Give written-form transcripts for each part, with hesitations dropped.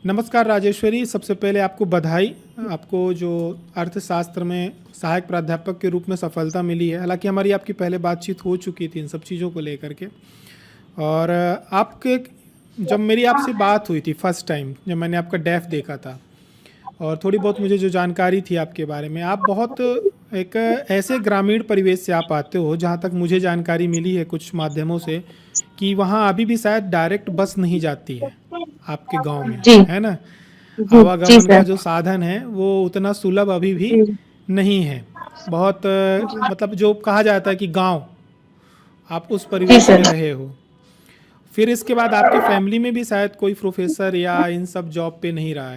नमस्कार राजेश्वरी, सबसे पहले आपको बधाई। आपको जो अर्थशास्त्र में सहायक प्राध्यापक के रूप में सफलता मिली है। हालांकि हमारी आपकी पहले बातचीत हो चुकी थी इन सब चीज़ों को लेकर के। और आपके जब मेरी आपसे बात हुई थी फर्स्ट टाइम, जब मैंने आपका डेफ देखा था और थोड़ी बहुत मुझे जो जानकारी थी आपके बारे में, आप बहुत एक ऐसे ग्रामीण परिवेश से आप आते हो, जहाँ तक मुझे जानकारी मिली है कुछ माध्यमों से, कि वहाँ अभी भी शायद डायरेक्ट बस नहीं जाती है आपके गांव में, जी है ना। जी जी आवागमन का सर। जो साधन है वो उतना सुलभ अभी भी जी नहीं है। बहुत मतलब जो कहा जाता है कि गांव, आप उस जी परिवेश में सर। रहे हो। फिर इसके बाद आपके फैमिली में भी शायद कोई प्रोफेसर या इन सब जॉब पे नहीं रहा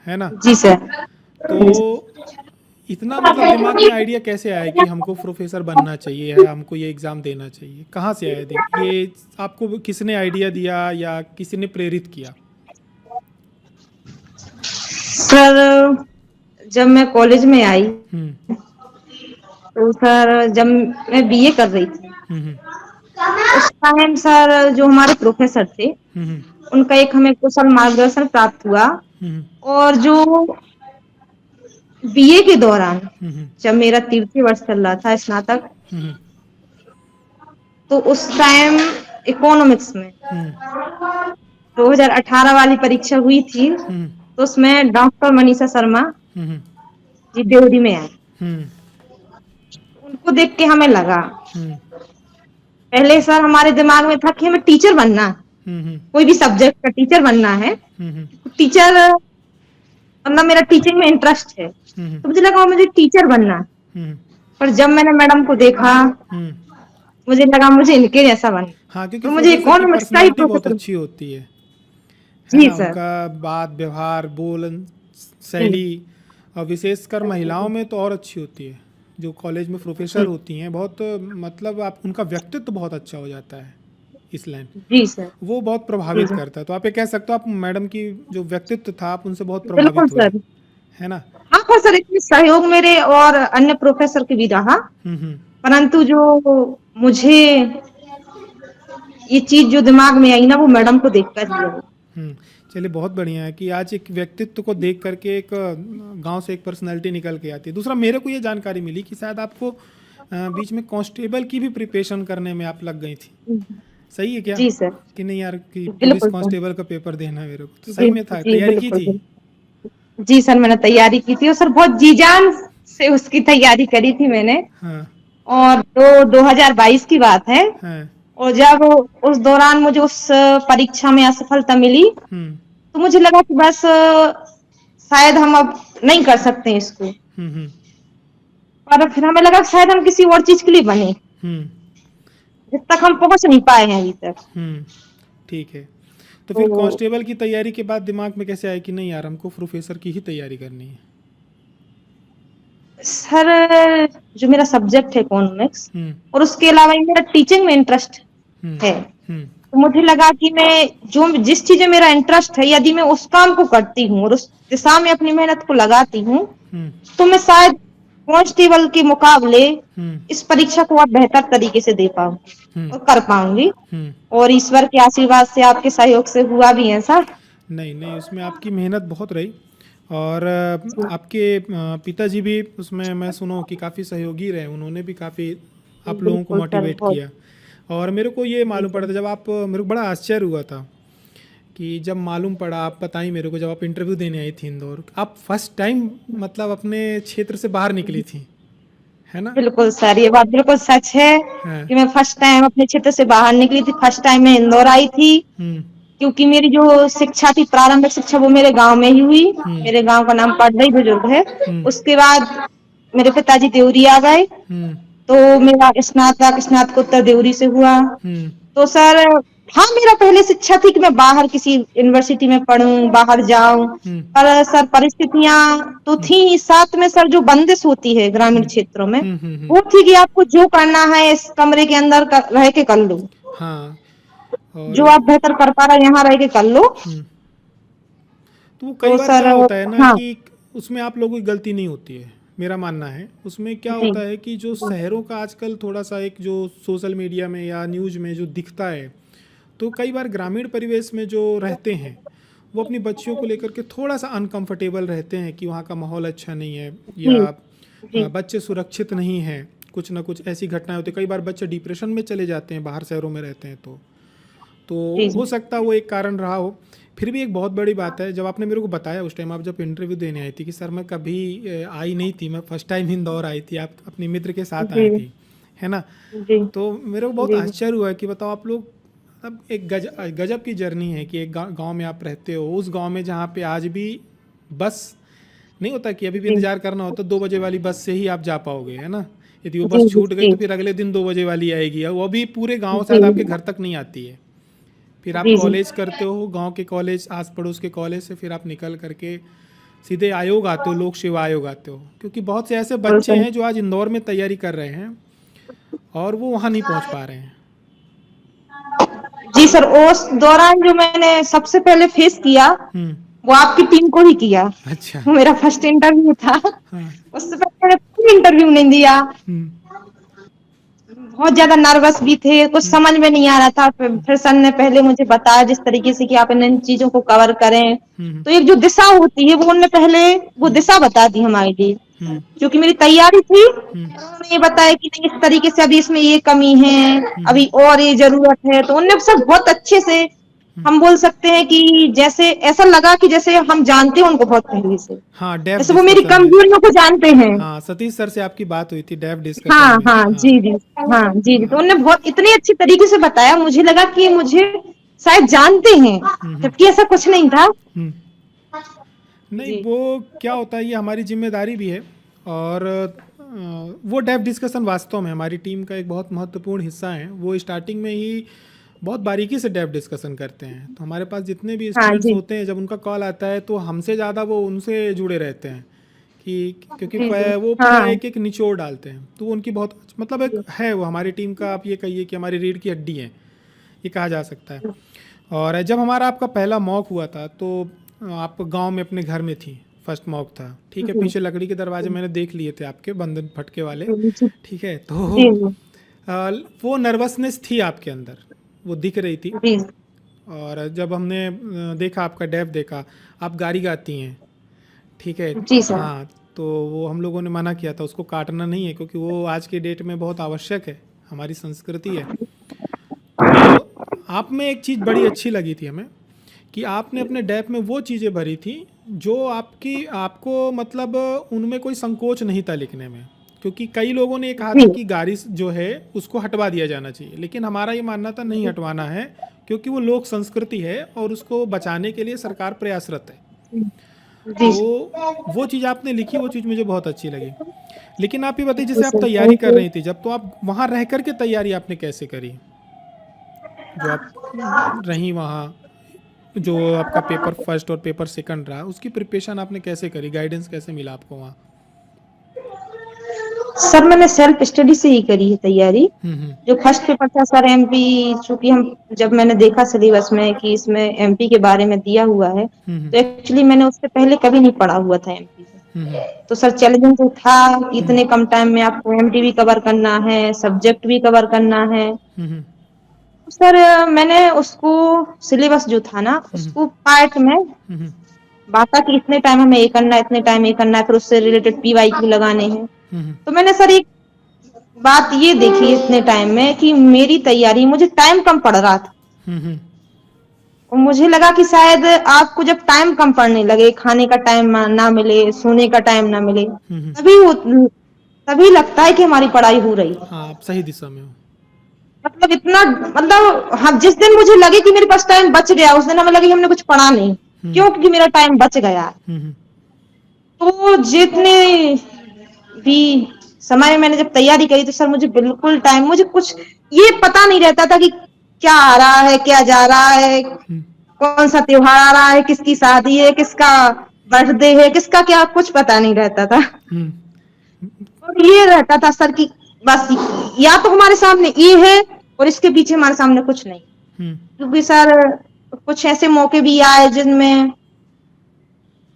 है ना। जी सर। तो इतना मतलब दिमाग में आइडिया कैसे आया कि हमको प्रोफेसर बनना चाहिए है, हमको ये एग्ज़ाम देना चाहिए? कहाँ से आया ये? आपको किसने आइडिया दिया या किसी ने प्रेरित किया? सर, जब मैं कॉलेज में आई हम्म तो सर जब मैं बीए कर रही थी हम्म उस टाइम सर जो हमारे प्रोफेसर थे हम्म उनका एक हमें कुशल मार्गदर्शन प्राप्त हुआ। हम्म और जो बीए के दौरान हम्म जब मेरा तृतीय वर्ष चल रहा था स्नातक, हम्म तो उस टाइम इकोनॉमिक्स में हम्म 2018 वाली परीक्षा हुई थी, हम्म तो उसमें डॉक्टर मनीषा शर्मा हम्म जी देवरी में आए। हम्म उनको देख के हमें लगा, हम्म पहले सर हमारे दिमाग में था कि हमें टीचर बनना, हम्म कोई भी सब्जेक्ट का टीचर बनना है। हम्म टीचर मतलब मेरा टीचिंग में इंटरेस्ट है, हम्म तो मुझे लगा मुझे टीचर बनना। हम्म पर जब मैंने मैडम को देखा, हम्म मुझे लगा मुझे इनके जैसा हाँ, बनना। क्योंकि और मुझे प्रोफेसर की इकोनॉमिक्स का ही पर्सनालिटी बहुत प्रोफेसर। अच्छी होती है जी ना। सर। उनका बात व्यवहार बोलन जी शैली, और विशेषकर महिलाओं में तो और अच्छी होती है। जो कॉलेज में प्रोफेसर जी होती हैं बहुत, मतलब आप उनका व्यक्तित्व बहुत अच्छा हो जाता है इस लाइन, जी सर। वो बहुत जी प्रभावित सर। करता है। तो आप ये कह सकते हो आप मैडम की जो व्यक्तित्व था आप उनसे बहुत बिल्कुल प्रभावित हुए, सर। है ना। हाँ पर सर इसमें सहयोग मेरे और अन्य प्रोफेसर की भी रहा, हम्म। परंतु जो मुझे ये चीज जो दिमाग में आई ना, वो मैडम को देखकर ही आई। हम्म। चलिए, बहुत बढ़िया है कि आज एक व्यक्तित्व को देख करके एक गांव से एक पर्सनैलिटी निकल के आती है। दूसरा, मेरे को ये जानकारी मिली कि शायद आपको बीच में कांस्टेबल की भी प्रिपरेशन करने में आप लग गई थी। सही है क्या? जी सर। कि नहीं यार, कि पुलिस बिल्कुल सर। कांस्टेबल का पेपर देना है मेरे को, तो जी सही में था, जी तैयारी की बिल्कुल थी? बिल्कुल। जी सर, मैंने तैयारी की थी और सर बहुत जी जान से उसकी तैयारी करी थी मैंने। हाँ और तो 2022 की बात है। हाँ। और जब उस दौरान मुझे उस परीक्षा में असफलता मिली, हम्म तो मुझे लगा कि बस शायद हम अब नहीं कर सकते हैं इसको। हम्म। पर फिर हमें लगा शायद हम किसी और चीज के लिए बने, हम्म जिस तक हम पहुंच नहीं पाए हैं अभी तक। हम्म। ठीक है। तो फिर तो कांस्टेबल की तैयारी के बाद दिमाग में कैसे आया कि नहीं यार, हमको प्रोफेसर की ही तैयारी करनी है? सर जो मेरा सब्जेक्ट है इकोनॉमिक्स, हम्म और उसके अलावा ये मेरा टीचिंग में इंटरेस्ट हम्म है, हम्म तो मुझे लगा कि मैं जो जिस चीज में मेरा इंटरेस्ट है, यदि मैं उस काम को करती हूँ और उस दिशा में अपनी मेहनत को लगाती हूँ, हम्म तो मैं शायद कांस्टेबल के मुकाबले हम्म इस परीक्षा को आप बेहतर तरीके से दे पाऊंगी हम्म और कर पाऊंगी। हम्म। और ईश्वर के आशीर्वाद से आपके सहयोग से हुआ भी है सर। नहीं नहीं, उसमें आपकी मेहनत बहुत रही। और आपके पिताजी भी उसमें मैं सुना कि काफ़ी सहयोगी रहे, उन्होंने भी काफ़ी आप लोगों को बिल्कुल सर, मोटिवेट बहुत। किया। और मेरे को ये जी मालूम सर। पड़ा था जब आप, मेरे को बड़ा आश्चर्य हुआ था कि जब मालूम पड़ा, आप बताई मेरे को, जब आप इंटरव्यू देने आई थी इंदौर, आप फर्स्ट टाइम मतलब अपने क्षेत्र से बाहर निकली थी, है ना। बिल्कुल सर, ये बात बिल्कुल सच है हाँ। कि मैं फर्स्ट टाइम अपने क्षेत्र से बाहर निकली थी। फर्स्ट टाइम मैं इंदौर आई थी, हम्म क्योंकि मेरी जो शिक्षा थी, प्रारंभिक शिक्षा, वो मेरे गांव में ही हुई। हम्म मेरे गांव का नाम पड़दई बुजुर्ग है। हम्म उसके बाद मेरे पिताजी देवरी आ गए, हम्म तो मेरा स्नातकोत्तर देवरी से हुआ। हम्म तो सर हाँ, मेरा पहले से इच्छा थी कि मैं बाहर किसी यूनिवर्सिटी में पढूं, बाहर जाऊं। हम्म पर सर परिस्थितियां तो हम्म थी ही, साथ में सर जो बंदिश होती है ग्रामीण हम्म क्षेत्रों में, हम्म। वो थी कि आपको जो करना है इस कमरे के अंदर रह के कर लो, हाँ। और जो आप बेहतर कर पा रहे यहाँ रह के कर लो। हम्म। तो वो कई तो बार क्या सर होता है ना हाँ। कि उसमें आप लोगों की गलती नहीं होती है, मेरा मानना है। उसमें क्या जी होता है कि जो शहरों का आजकल थोड़ा सा एक जो सोशल मीडिया में या न्यूज़ में जो दिखता है, तो कई बार ग्रामीण परिवेश में जो रहते हैं वो अपनी बच्चियों को लेकर के थोड़ा सा अनकंफर्टेबल रहते हैं कि वहाँ का माहौल अच्छा नहीं है, जी या जी बच्चे सुरक्षित नहीं हैं, कुछ ना कुछ ऐसी घटनाएं होती हैं। कई बार बच्चे डिप्रेशन में चले जाते हैं बाहर शहरों में रहते हैं, तो जी हो जी सकता है वो एक कारण रहा हो। फिर भी एक बहुत बड़ी बात है, जब आपने मेरे को बताया उस टाइम, आप जब इंटरव्यू देने आई थी, कि सर मैं कभी आई नहीं थी, मैं फर्स्ट टाइम इंदौर आई थी, आप अपने मित्र के साथ आई जी थी, है ना। जी तो मेरे को बहुत जी आश्चर्य हुआ कि बताओ आप लोग, अब एक गजब की जर्नी है कि एक गांव में आप रहते हो, उस गांव में जहाँ पे आज भी बस नहीं होता कि अभी भी जी इंतजार करना होता, 2 बजे वाली बस से ही आप जा पाओगे, है ना। यदि वो जी बस जी छूट गई जी तो फिर अगले दिन 2 बजे वाली आएगी, और वो भी पूरे गांव जी शायद आपके घर तक नहीं आती है। फिर आप जी जी कॉलेज करते हो, गांव के कॉलेज, आस पड़ोस के कॉलेज से फिर आप निकल करके सीधे आयोग आते हो, लोक सेवा आयोग आते हो, क्योंकि बहुत से ऐसे बच्चे बिल्कुल हैं जो आज इंदौर में तैयारी कर रहे हैं और वो वहाँ नहीं पहुँच पा रहे हैं। जी सर। उस दौरान जो मैंने सबसे पहले फेस किया हम्म। वो आपकी टीम को ही किया। अच्छा। वो मेरा फर्स्ट इंटरव्यू था। हाँ। उससे पहले मैंने कोई इंटरव्यू नहीं दिया। हम्म। बहुत ज्यादा नर्वस भी थे, कुछ हम्म। समझ में नहीं आ रहा था। फिर सर ने पहले मुझे बताया जिस तरीके से कि आप इन चीजों को कवर करें, हम्म। तो एक जो दिशा होती है वो उन्होंने पहले वो हम्म। दिशा बता दी हमारे लिए। हम्म। क्योंकि मेरी तैयारी थी, हम्म। उन्होंने ये बताया कि नहीं इस तरीके से अभी इसमें ये कमी है, हम्म। अभी और ये जरूरत है। तो उन्होंने सब बहुत अच्छे से, हम्म। हम बोल सकते हैं कि जैसे ऐसा लगा कि जैसे हम जानते हैं उनको बहुत पहले से, हाँ, डेफ जैसे वो मेरी डिस्कशन में। कमजोरियों को जानते हैं। हाँ, सतीश सर से आपकी बात हुई थी डेफ डिस्कशन हाँ में। हाँ हाँ। जी जी हाँ जी जी। तो हाँ। उन्होंने बहुत इतने अच्छे तरीके से बताया, मुझे लगा कि मुझे शायद जानते हैं, हम्म। जबकि ऐसा कुछ नहीं था। हम्म। नहीं, जी वो क्या होता है, ये हमारी जिम्मेदारी भी है, और वो डेफ डिस्कशन वास्तव में हमारी टीम का एक बहुत महत्वपूर्ण हिस्सा है। वो स्टार्टिंग में ही बहुत बारीकी से डेफ डिस्कशन करते हैं, तो हमारे पास जितने भी हाँ स्टूडेंट्स जी होते हैं, जब उनका कॉल आता है तो हमसे ज़्यादा वो उनसे जुड़े रहते हैं, कि क्योंकि जी जी वो पूरा हाँ एक एक निचोड़ डालते हैं, तो वो उनकी बहुत मतलब एक है, वो हमारी टीम का, आप ये कहिए कि हमारी रीढ़ की हड्डी है, ये कहा जा सकता है। और जब हमारा आपका पहला मॉक हुआ था, तो आप गांव में अपने घर में थी, फर्स्ट मॉक था, ठीक है। जी पीछे लकड़ी के दरवाजे मैंने देख लिए थे आपके, बंधन फटके वाले, जी जी ठीक है। तो जी जी वो नर्वसनेस थी आपके अंदर, वो दिख रही थी। जी और जब हमने देखा, आपका डेफ देखा, आप गारी गाती हैं, ठीक है। जी सर। हाँ, तो वो हम लोगों ने मना किया था, उसको काटना नहीं है, क्योंकि वो आज के डेट में बहुत आवश्यक है, हमारी संस्कृति है। तो आप में एक चीज़ बड़ी अच्छी लगी थी हमें, कि आपने अपने डेप में वो चीज़ें भरी थी जो आपको मतलब उनमें कोई संकोच नहीं था लिखने में। क्योंकि कई लोगों ने ये कहा था जी कि गारी जो है उसको हटवा दिया जाना चाहिए, लेकिन हमारा ये मानना था नहीं हटवाना है, क्योंकि वो लोक संस्कृति है और उसको बचाने के लिए सरकार प्रयासरत है। जी तो वो चीज़ आपने लिखी, वो चीज़ मुझे बहुत अच्छी लगी। लेकिन आप ये बताइए, जी जैसे आप सर, तैयारी थैंक कर यू। रही थी जब, तो आप वहाँ रह कर के तैयारी आपने कैसे करी, जो आप रही वहाँ, जो आपका पेपर फर्स्ट और पेपर सेकंड रहा, उसकी प्रिपरेशन आपने कैसे करी, गाइडेंस कैसे मिला आपको वहाँ? सर मैंने सेल्फ स्टडी से ही करी है तैयारी। हम्म। जो फर्स्ट पेपर था सर एमपी, चूंकि हम जब मैंने देखा सिलेबस में कि इसमें एमपी के बारे में दिया हुआ है, हम्म। तो एक्चुअली मैंने उससे पहले कभी नहीं पढ़ा हुआ था एमपी से। हम्म। तो सर चैलेंजिंग तो था कि हम्म। इतने कम टाइम में आपको एमपी भी कवर करना है, सब्जेक्ट भी कवर करना है। हम्म। तो सर मैंने उसको सिलेबस जो था ना हम्म। उसको पार्ट में हम्म। बांटा कि इतने टाइम हमें ये करना है, इतने टाइम ये करना है, फिर उससे रिलेटेड पीवाई क्यू लगाने हैं। हम्म। तो मैंने सर एक बात ये देखी इतने टाइम में कि मेरी तैयारी, मुझे टाइम कम पड़ रहा था। हम्म। और मुझे लगा कि शायद आपको जब टाइम कम पड़ने लगे, खाने का टाइम ना मिले, सोने का टाइम ना मिले, हम्म। तभी लगता है कि हमारी पढ़ाई हो रही है। हाँ, आप सही दिशा में हो। मतलब इतना, मतलब हम जिस दिन मुझे लगे कि मेरे पास टाइम बच गया, उस दिन हमें लगे कि हमने कुछ पढ़ा नहीं। हम्म। क्यों? क्योंकि मेरा टाइम बच गया। हम्म। तो जितने भी समय मैंने जब तैयारी करी, तो सर मुझे बिल्कुल टाइम, मुझे कुछ ये पता नहीं रहता था कि क्या आ रहा है, क्या जा रहा है, हम्म। कौन सा त्योहार आ रहा है, किसकी शादी है, किसका बर्थडे है, किसका क्या, कुछ पता नहीं रहता था। हम्म। और ये रहता था सर कि बस या तो हमारे सामने ये है और इसके पीछे हमारे सामने कुछ नहीं। हम्म। क्योंकि सर कुछ ऐसे मौके भी आए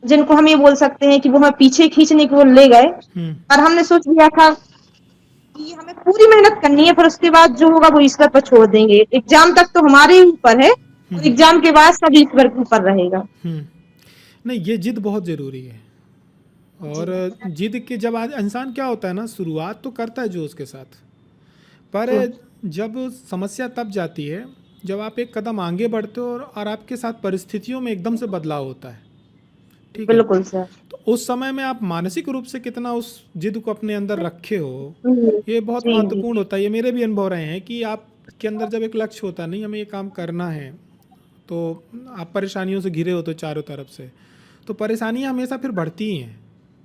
जिनको हम ये बोल सकते हैं कि वो हमें पीछे खींचने को ले गए। हम्म। और हमने सोच लिया था कि हमें पूरी मेहनत करनी है, फिर उसके बाद जो होगा वो ईश्वर पर छोड़ देंगे। एग्जाम तक तो हमारे ही ऊपर है और एग्जाम के बाद सब ईश्वर के ऊपर रहेगा। हम्म। नहीं, ये जिद बहुत ज़रूरी है। जी। और जिद के जब आज इंसान क्या होता है ना, शुरुआत तो करता है जोश के साथ, पर जी जब समस्या तब जाती है जब आप एक कदम आगे बढ़ते हो और आपके साथ परिस्थितियों में एकदम से बदलाव होता है। ठीक है, बिल्कुल सर। तो उस समय में आप मानसिक रूप से कितना उस जिद को अपने अंदर रखे हो, ये बहुत जी जी महत्वपूर्ण होता है। ये मेरे भी अनुभव रहे हैं कि आपके अंदर जब एक लक्ष्य होता है, नहीं हमें ये काम करना है, तो आप परेशानियों से घिरे होते हो चारों तरफ से, तो परेशानियां हमेशा फिर बढ़ती ही हैं।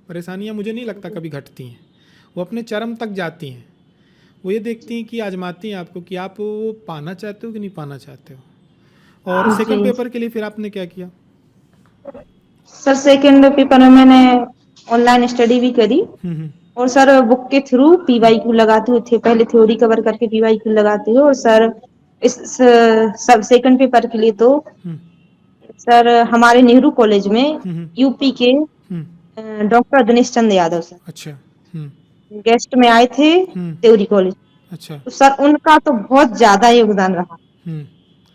परेशानियां मुझे नहीं लगता कभी घटती हैं, वो अपने चरम तक जाती हैं। वो ये देखती हैं कि आजमाती हैं आपको कि आप वो पाना चाहते हो कि नहीं पाना चाहते हो। और सेकंड जी। पेपर के लिए फिर आपने क्या किया? सर सेकंड पेपर में मैंने ऑनलाइन स्टडी भी करी, हम्म और सर बुक के थ्रू पीवाईक्यू लगाते हुए थे, पहले थ्योरी कवर करके पीवाईक्यू लगाते हुए, और सर इस सब सेकंड पेपर के लिए तो हम्म सर हमारे नेहरू कॉलेज में हम्म यूपी के हम्म। डॉक्टर दिनेश चंद्र यादव सर अच्छा। गेस्ट में आए थे हम्म। त्योरी कॉलेज। अच्छा। तो सर उनका तो बहुत ज्यादा योगदान रहा, हम्म।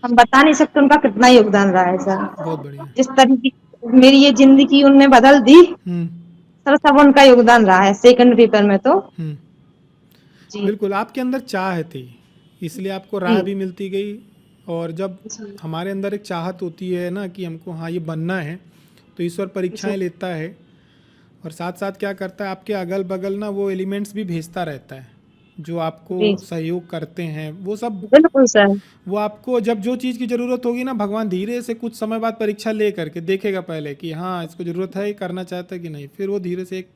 हम बता नहीं सकते उनका कितना योगदान रहा है सर। बहुत बढ़िया। जिस तरीके मेरी ये जिंदगी उनने बदल दी हम्म सर, सब उनका योगदान रहा है सेकंड पेपर में तो। हम्म। जी बिल्कुल, आपके अंदर चाह थी, इसलिए आपको जी राह भी मिलती गई। और जब जी हमारे अंदर एक चाहत होती है ना कि हमको हाँ ये बनना है, तो ईश्वर जी परीक्षाएं लेता है, और साथ साथ क्या करता है, आपके अगल बगल ना वो एलिमेंट्स भी भेजता रहता है जो आपको जी सहयोग करते हैं। वो सब, बिल्कुल सर। वो आपको जब जो चीज़ की ज़रूरत होगी ना, भगवान धीरे से कुछ समय बाद परीक्षा ले करके देखेगा पहले कि हाँ इसको ज़रूरत है, ये करना चाहता है कि नहीं, फिर वो धीरे से एक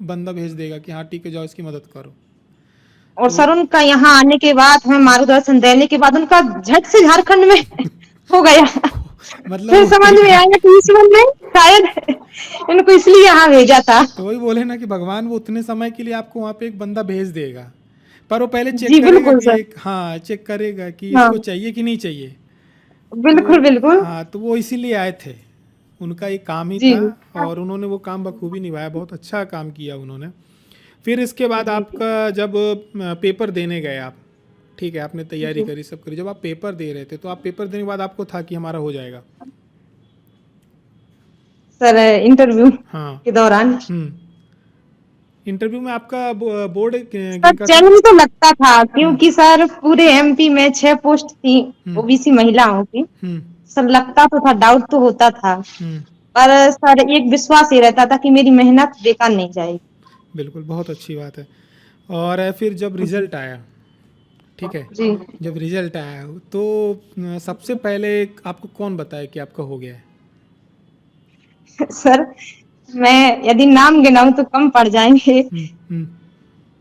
बंदा भेज देगा कि हाँ ठीक है जाओ इसकी मदद करो। और तो सर उनका यहाँ आने के बाद, हमें मार्गदर्शन देने के बाद, उनका झट से झारखंड में हो गया। मतलब फिर वो समझ में आया कि ईश्वर ने शायद इनको इसलिए यहाँ भेजा था। तो वही बोले ना कि भगवान वो उतने समय के लिए आपको वहाँ पे एक बंदा भेज देगा, पर वो पहले चेक जी करेगा बिल्कुल कि सर। एक, हाँ चेक करेगा कि हाँ इसको चाहिए कि नहीं चाहिए। बिल्कुल तो बिल्कुल। हाँ, तो वो इसीलिए आए थे, उनका एक काम ही जी था, और उन्होंने वो काम बखूबी निभाया, बहुत अच्छा काम किया उन्होंने। फिर इसके बाद जी आपका जब पेपर देने गए आप, ठीक है आपने तैयारी जी करी सब करी, जब आप पेपर दे रहे थे तो आप पेपर देने के बाद आपको था कि हमारा हो जाएगा? सर इंटरव्यू हाँ। के दौरान हम्म। इंटरव्यू में आपका बोर्ड सर किनका था? चैलेंज तो लगता था, हम्म क्योंकि सर पूरे एमपी में 6 पोस्ट थी हम्म ओबीसी महिलाओं की। हम्म सर लगता तो था, डाउट तो होता था, हम्म। पर सर एक विश्वास ये रहता था कि मेरी मेहनत बेकार नहीं जाएगी। बिल्कुल, बहुत अच्छी बात है। और फिर जब जी रिजल्ट आया, ठीक है, जी जब रिजल्ट आया तो सबसे पहले आपको कौन बताया कि आपका हो गया है? सर मैं यदि नाम गिनाऊं तो कम पड़ जाएंगे। हम्म हम्म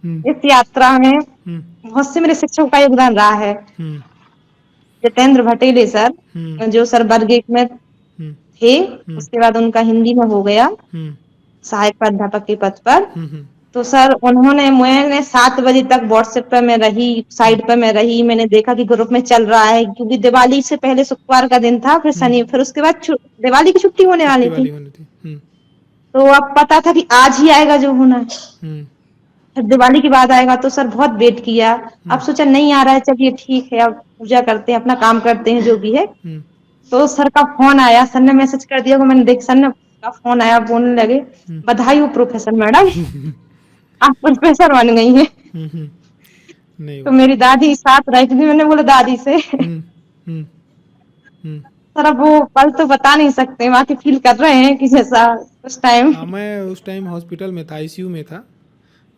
हम्म इस यात्रा में हम्म बहुत से मेरे शिक्षकों का योगदान रहा है। हम्म जितेंद्र भटेले हम्म सर, जो सर वर्ग एक में हम्म थे, हम्म उसके बाद उनका हिंदी में हो गया हम्म सहायक प्राध्यापक के पद पर। हम्म तो सर उन्होंने, मैंने 7 बजे तक व्हाट्सएप पे मैं रही, हम्म साइड पे मैं रही, मैंने देखा कि ग्रुप में चल रहा है, क्योंकि दिवाली से पहले शुक्रवार का दिन था, फिर हम्म। शनि, फिर उसके बाद दिवाली की छुट्टी होने छुट्टी वाली थी। वाली होनी थी। तो अब पता था कि आज ही आएगा जो होना है, हम्म फिर दिवाली के बाद आएगा। तो सर बहुत वेट किया, अब हम्म सोचा नहीं आ रहा है, चलिए ठीक है, अब पूजा करते हैं, अपना काम करते हैं जो भी है। हम्म तो सर का फोन आया, सर ने मैसेज कर दिया, मैंने देख, सर ने का फोन आया, बोलने लगे हम्म बधाई हो प्रोफेसर मैडम, आप प्रोफेसर बन गई हैं। हम्म। नहीं तो हुआ। मेरी दादी साथ रही थी, मैंने बोला दादी से हम्म हम्म हम्म। सर अब वो पल तो बता नहीं सकते, वहां की फील कर रहे हैं कि जैसा उस टाइम। हाँ, मैं उस टाइम हॉस्पिटल में था, आईसीयू में था,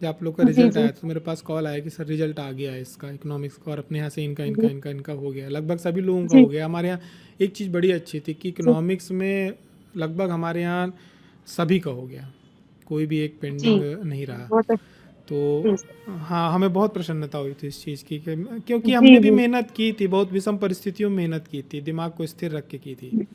जब आप लोग का जी रिजल्ट जी आया तो मेरे पास कॉल आया कि सर रिजल्ट आ गया है इसका इकोनॉमिक्स का, और अपने यहाँ से इनका इनका जी इनका इनका हो गया, लगभग सभी लोगों का जी हो गया। हमारे यहाँ एक चीज़ बड़ी अच्छी थी कि जी इकोनॉमिक्स में लगभग हमारे यहाँ सभी का हो गया, कोई भी एक जी पेंडिंग नहीं रहा। बहुत तो अच्छी। हाँ, हमें बहुत प्रसन्नता हुई थी इस चीज़ की क्योंकि जी हमने भी जी मेहनत की थी, बहुत विषम परिस्थितियों में मेहनत की थी, दिमाग को स्थिर रख के की थी।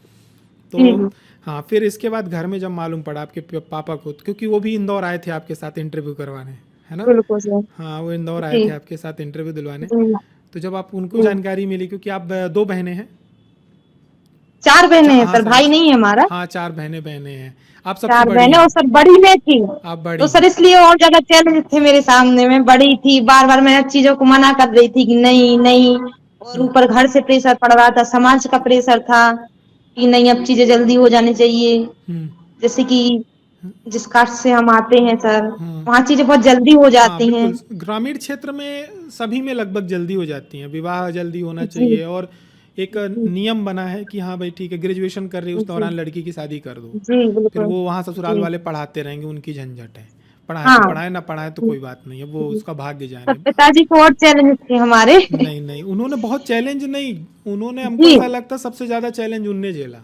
तो जी जी हाँ, फिर इसके बाद घर में जब मालूम पड़ा आपके पापा को, क्योंकि वो भी इंदौर आए थे आपके साथ इंटरव्यू करवाने, है ना? बिल्कुल सर। हाँ, वो इंदौर आए जी थे आपके साथ इंटरव्यू दिलवाने। जी तो जब आप उनको जी जानकारी मिली, क्योंकि आप दो बहनें हैं? 4 बहनें हैं हाँ सर, सर, भाई नहीं है हमारा। हाँ चार बहनें बहनें हैं, आप सबसे 4 बहनें, बड़ी और हैं, सर बड़ी मैं थी। आप बड़ी तो हैं। सर इसलिए और ज्यादा चैलेंज थे मेरे सामने, मैं बड़ी थी, बार बार मैं चीजों को मना कर रही थी कि नहीं नहीं, और ऊपर घर से प्रेशर पड़ रहा था, समाज का प्रेशर था कि नहीं अब चीजें जल्दी हो जानी चाहिए। हम्म। जैसे कि जिस कास्ट से हम आते हैं सर, हाँ वहाँ चीजें बहुत जल्दी हो हाँ, जाती हैं। बिल्कुल ग्रामीण क्षेत्र में सभी में लगभग जल्दी हो जाती हैं, विवाह जल्दी होना जी चाहिए, और एक जी नियम बना है कि हाँ भाई ठीक है, ग्रेजुएशन कर रही है उस जी दौरान लड़की की शादी कर दो। जी फिर बिल्कुल। वो वहाँ ससुराल जी वाले पढ़ाते रहेंगे, उनकी झंझट है। पढ़ाएं तो हाँ पढ़ाएं, ना पढ़ाएं तो जी कोई बात नहीं है, वो जी। उसका भाग्य पर जाने। पिताजी को और चैलेंज थे हमारे। नहीं नहीं, उन्होंने बहुत चैलेंज नहीं, उन्होंने, हमको जी ऐसा लगता सबसे ज़्यादा चैलेंज उनने झेला,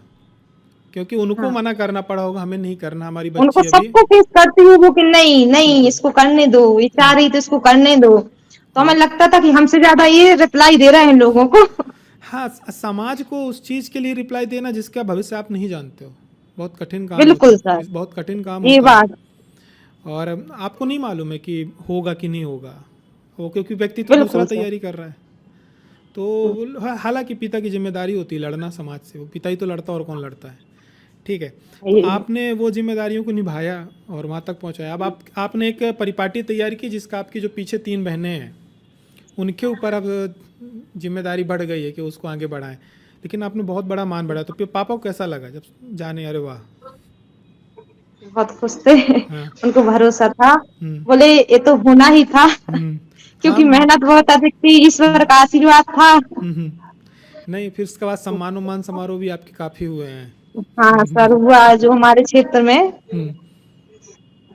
क्योंकि उनको हाँ, मना करना पड़ा होगा, हमें नहीं करना, हमारी उनको बच्ची अभी। सबको फेस करती हूँ वो कि नहीं नहीं बिल्कुल। इसको करने दो, ये चाह हम्म, रही तो इसको करने दो। तो हमें हाँ लगता था कि हमसे ज्यादा ये रिप्लाई दे रहे हैं लोगों को। हाँ, समाज को उस चीज़ के लिए रिप्लाई देना जिसका भविष्य आप नहीं जानते हो, बहुत कठिन काम होता बिल्कुल है, सर, इस बहुत कठिन काम ये होता है। बात और आपको नहीं मालूम है कि होगा कि नहीं होगा, वो क्योंकि व्यक्ति तो दूसरा बिल्कुल सर। तैयारी कर रहा है। तो हालांकि पिता की जिम्मेदारी होती है लड़ना समाज से, वो पिता ही तो लड़ता, और कौन लड़ता है। ठीक है। तो ये आपने वो जिम्मेदारियों को निभाया और वहाँ तक पहुँचाया। अब आपने एक परिपाटी तैयार की जिसका आपकी जो पीछे 3 बहनें हैं उनके ऊपर अब जिम्मेदारी बढ़ गई है कि उसको आगे बढ़ाएं। लेकिन आपने बहुत बड़ा मान बढ़ाया, तो फिर पापा को कैसा लगा जब जाने, अरे वाह। बहुत खुश थे। हाँ। उनको भरोसा था, हम्म। बोले ये तो होना ही था। हम्म। हाँ। क्योंकि मेहनत बहुत अधिक थी, ईश्वर का आशीर्वाद था। नहीं, फिर उसके बाद सम्मान उम्मान समारोह भी आपके काफ़ी हुए हैं। हाँ सर, हुआ जो हमारे क्षेत्र में हम्म।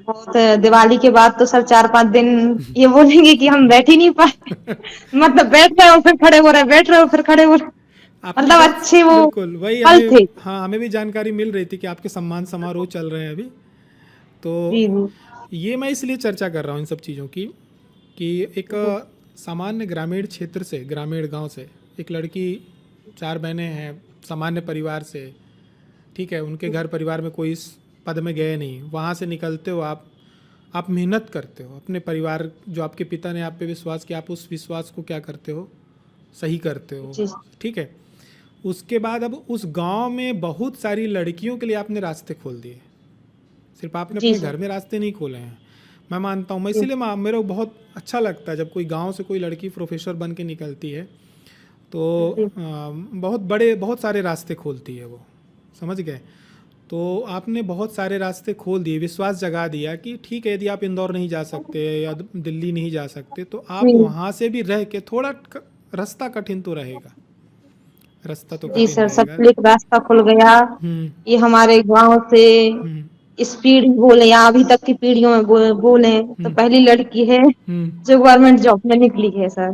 बहुत। दिवाली के बाद तो सर 4-5 दिन ये बोलेंगे कि हम बैठ ही नहीं पाए। मतलब बैठ रहे हो फिर खड़े हो रहे, बैठ रहे हो फिर खड़े हो रहे। आपकी मतलब बात अच्छे वो बिल्कुल वही, पल हमें, थे। हाँ हमें भी जानकारी मिल रही थी कि आपके सम्मान समारोह चल रहे हैं अभी। तो जी जी ये मैं इसलिए चर्चा कर रहा हूँ इन सब चीज़ों की, कि एक सामान्य ग्रामीण क्षेत्र से, ग्रामीण गांव से एक लड़की, 4 बहनें हैं, सामान्य परिवार से, ठीक है, उनके घर परिवार में कोई इस पद में गए नहीं, वहाँ से निकलते हो आप मेहनत करते हो अपने परिवार, जो आपके पिता ने आप पे विश्वास किया, आप उस विश्वास को क्या करते हो, सही करते हो। जी ठीक है। उसके बाद अब उस गांव में बहुत सारी लड़कियों के लिए आपने रास्ते खोल दिए, सिर्फ आपने जी अपने सर। घर में रास्ते नहीं खोले हैं। मैं मानता हूँ, मैं जी इसीलिए मेरे को बहुत अच्छा लगता है जब कोई गांव से कोई लड़की प्रोफेसर बन के निकलती है, तो जी बहुत सारे रास्ते खोलती है वो, समझ गए। तो आपने बहुत सारे रास्ते खोल दिए, विश्वास जगा दिया कि ठीक है, यदि आप इंदौर नहीं जा सकते या दिल्ली नहीं जा सकते तो आप जी वहाँ से भी रह के थोड़ा रास्ता कठिन तो रहेगा, रास्ता तो जी कठिन सर, रहेगा। सबके लिए एक रास्ता खुल गया। हम्म। ये हमारे गांव से हम्म। इस पीढ़ी बोले या अभी तक की पीढ़ियों में बोले तो हम्म। पहली लड़की है हम्म। जो गवर्नमेंट जॉब में निकली है सर।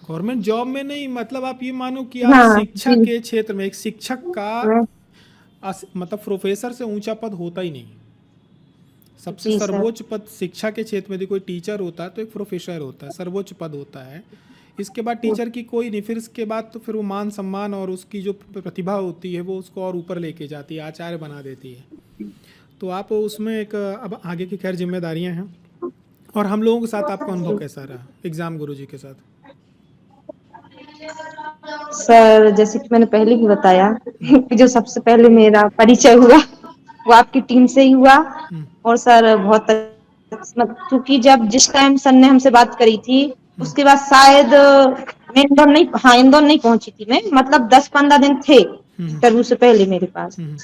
गवर्नमेंट जॉब में नहीं, मतलब आप ये मानो कि आप हाँ शिक्षा जी। के क्षेत्र में एक शिक्षक का हाँ, मतलब प्रोफेसर से ऊंचा पद होता ही नहीं। सबसे जी सर। सर्वोच्च पद शिक्षा के क्षेत्र में यदि कोई टीचर होता है तो एक प्रोफेसर होता है, सर्वोच्च पद होता है। इसके बाद टीचर की कोई नहीं, फिर इसके बाद तो फिर वो मान सम्मान और उसकी जो प्रतिभा होती है वो उसको और ऊपर लेके जाती है, आचार्य बना देती है। तो आप उसमें एक अब आगे की खैर जिम्मेदारियां हैं। और हम लोगों के साथ आपका अनुभव कैसा रहा एग्जाम गुरुजी के साथ? सर जैसे कि मैंने पहले भी बताया हम्म। कि जो सबसे पहले मेरा परिचय हुआ वो आपकी टीम से ही हुआ। हम्म। और सर बहुत क्योंकि जब जिस टाइम सर ने हमसे बात करी थी हम्म। उसके बाद शायद मैं इंदौर नहीं, हाँ इंदौर नहीं पहुंची थी मैं, मतलब 10-15 दिन थे हम्म। इंटरव्यू से पहले मेरे पास। हम्म।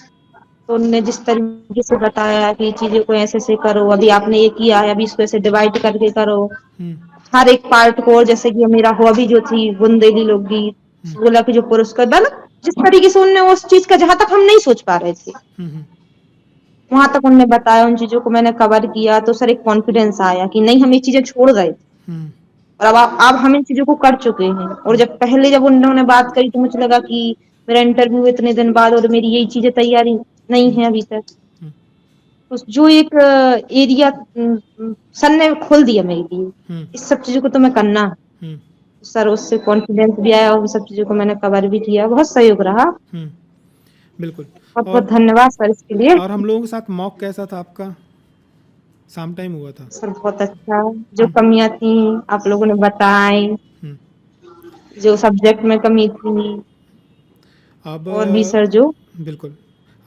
तो उन्होंने जिस तरीके से बताया कि चीजों को ऐसे ऐसे करो, अभी आपने ये किया है अभी इसको ऐसे डिवाइड करके करो हम्म। हर एक पार्ट को। और जैसे कि मेरा हॉबी जो थी बुंदेली लोकगीत, हम्म। बोला कि जो पुरस्कार मतलब जिस तरीके से उनने उस चीज का जहां तक हम नहीं सोच पा रहे थे हम्म। वहां तक उनने बताया, उन चीजों को मैंने कवर किया, तो सर एक कॉन्फिडेंस आया कि नहीं हम ये चीजें छोड़ गए हम्म। और अब हम इन चीजों को कर चुके हैं। और जब उन्होंने बात करी तो मुझे लगा कि मेरा इंटरव्यू इतने दिन बाद और मेरी यही चीजें तैयारी नहीं है अभी तक, हम्म। तो जो एक एरिया सर ने खोल दिया मेरे लिए, हम्म। इस सब चीजों को तो मैं करना है। हम्म। सर उससे कॉन्फिडेंस भी आया और उन सब चीजों को मैंने कवर भी किया, बहुत सहयोग रहा। हम्म। बिल्कुल। बहुत बहुत और धन्यवाद सर इसके लिए। और हम लोगों के साथ मॉक कैसा था आपका? शाम टाइम हुआ था। सर बहुत अच्छा, जो हम्म। कमियां थी आप लोगों ने बताई, हम्म। जो सब्जेक्ट में कमी थी अब और भी सर जो। बिल्कुल।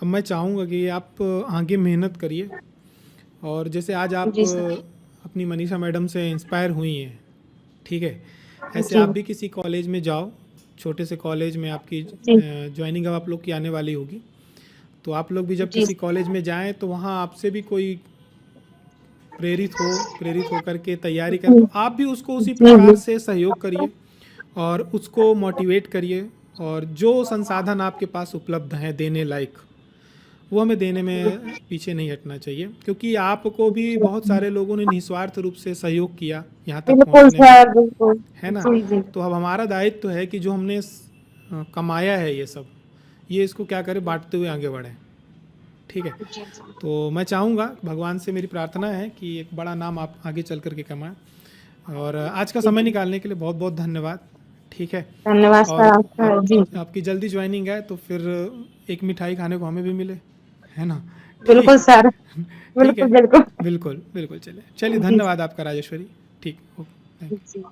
अब मैं चाहूँगा कि आप आगे मेहनत करिए, और जैसे आज आप जी सर। अपनी मनीषा मैडम से इंस्पायर हुई हैं, ठीक है, ऐसे जी आप भी किसी कॉलेज में जाओ छोटे से कॉलेज में आपकी जी ज्वाइनिंग अब आप लोग की आने वाली होगी, तो आप लोग भी जब जी किसी कॉलेज में जाएं तो वहाँ आपसे भी कोई प्रेरित होकर के तैयारी करे, तो आप भी उसको उसी जी प्रकार जी से सहयोग करिए और उसको मोटिवेट करिए, और जो संसाधन आपके पास उपलब्ध हैं देने लायक, वो हमें देने में पीछे नहीं हटना चाहिए, क्योंकि आपको भी बहुत सारे लोगों ने निस्वार्थ रूप से सहयोग किया यहाँ तक बिल्कुल पहुँचने में, सर बिल्कुल। है ना। जी जी तो अब हमारा दायित्व है कि जो हमने कमाया है ये सब, ये इसको क्या करें, बांटते हुए आगे बढ़ें। ठीक है, तो मैं चाहूँगा, भगवान से मेरी प्रार्थना है कि एक बड़ा नाम आप आगे चल कर के कमाएं, और आज का समय निकालने के लिए बहुत बहुत धन्यवाद। ठीक है, धन्यवाद और सर आपका। जी आपकी जल्दी ज्वाइनिंग है तो फिर एक मिठाई खाने को हमें भी मिले, है ना। बिल्कुल ठीक सर, ठीक है, बिल्कुल बिल्कुल। बिल्कुल बिल्कुल, चलिए चलिए, जी धन्यवाद आपका राजेश्वरी। ठीक, ओके, थैंक यू। जी।